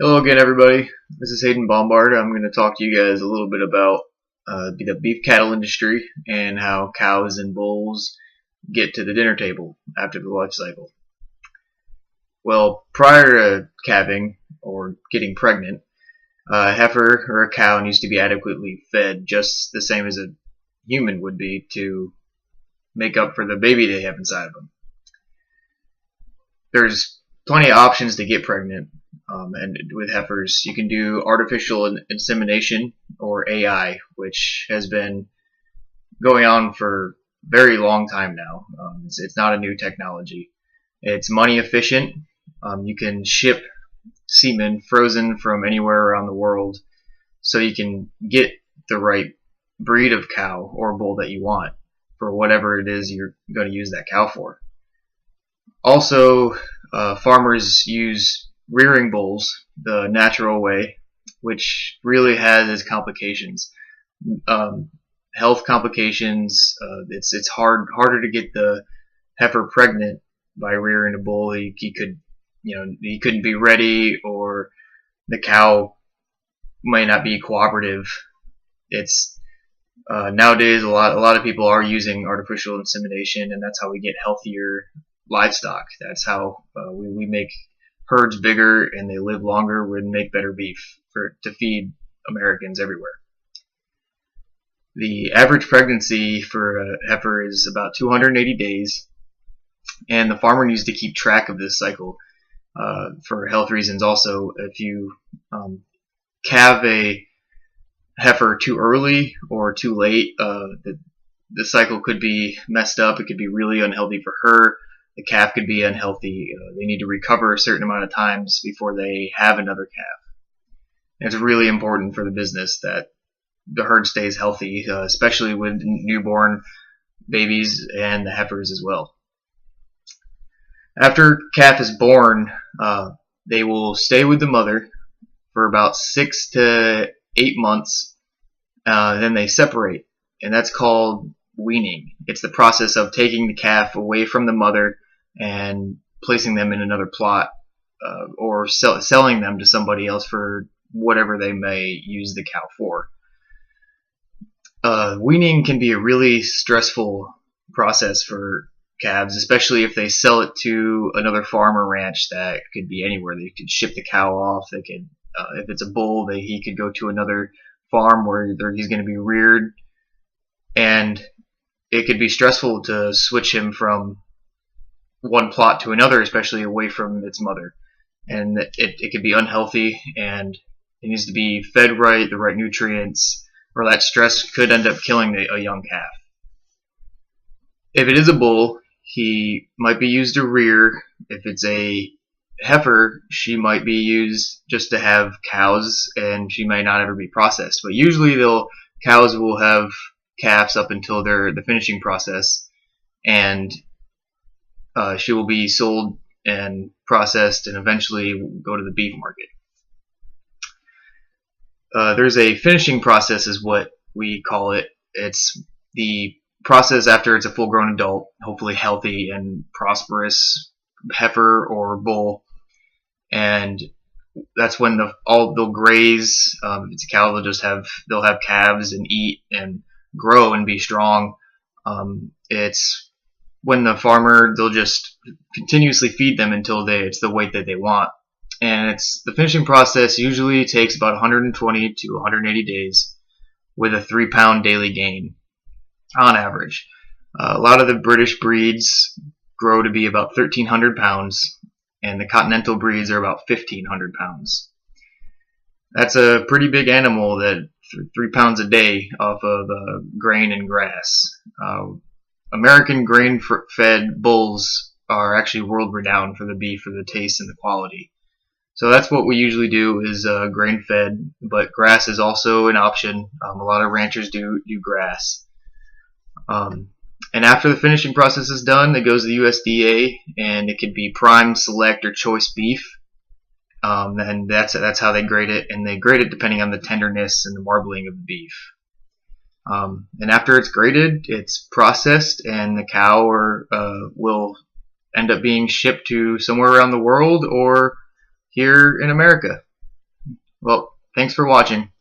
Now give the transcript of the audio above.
Hello again, everybody. This is Hayden Bombard. I'm going to talk to you guys a little bit about the beef cattle industry and how cows and bulls get to the dinner table after the life cycle. Well, prior to calving or getting pregnant, a heifer or a cow needs to be adequately fed, just the same as a human would be, to make up for the baby they have inside of them. There's plenty of options to get pregnant. And with heifers, you can do artificial insemination, or AI, which has been going on for a very long time now. It's not a new technology. It's money efficient. You can ship semen frozen from anywhere around the world, so you can get the right breed of cow or bull that you want for whatever it is you're going to use that cow for. Also, farmers use rearing bulls the natural way, which really has its complications. Health complications. It's harder to get the heifer pregnant by rearing a bull. He couldn't be ready, or the cow might not be cooperative. It's nowadays a lot of people are using artificial insemination, and that's how we get healthier livestock. That's how we make herds bigger, and they live longer and make better beef to feed Americans everywhere. The average pregnancy for a heifer is about 280 days, and the farmer needs to keep track of this cycle for health reasons. Also, if you calve a heifer too early or too late, the cycle could be messed up. It could be really unhealthy for her. The calf could be unhealthy. They need to recover a certain amount of times before they have another calf. And it's really important for the business that the herd stays healthy, especially with newborn babies and the heifers as well. After calf is born, they will stay with the mother for about 6 to 8 months. Then they separate, and that's called weaning. It's the process of taking the calf away from the mother and placing them in another plot, or selling them to somebody else for whatever they may use the cow for. Weaning can be a really stressful process for calves, especially if they sell it to another farm or ranch. That could be anywhere. They could ship the cow off. They could, if it's a bull, he could go to another farm where he's going to be reared, and it could be stressful to switch him from one plot to another, especially away from its mother. And it could be unhealthy, and it needs to be fed right, the right nutrients, or that stress could end up killing a young calf. If it is a bull, he might be used to rear. If it's a heifer, she might be used just to have cows, and she might not ever be processed. But usually cows will have calves up until the finishing process, and she will be sold and processed and eventually go to the beef market. There's a finishing process, is what we call it. It's the process after it's a full-grown adult, hopefully healthy and prosperous heifer or bull, and that's when they'll graze. If it's a cow, they'll have calves and eat and grow and be strong. It's when the farmer, they'll just continuously feed them until it's the weight that they want. And the finishing process usually takes about 120 to 180 days, with a 3-pound daily gain on average. A lot of the British breeds grow to be about 1,300 pounds, and the continental breeds are about 1,500 pounds. That's a pretty big animal, that 3 pounds a day off of grain and grass. American grain-fed bulls are actually world-renowned for the beef, for the taste and the quality. So that's what we usually do, is grain-fed, but grass is also an option. A lot of ranchers do grass. And after the finishing process is done, it goes to the USDA, and it could be prime, select, or choice beef. And that's how they grade it, and they grade it depending on the tenderness and the marbling of the beef. And after it's graded, it's processed, and the cow will end up being shipped to somewhere around the world or here in America. Well, thanks for watching.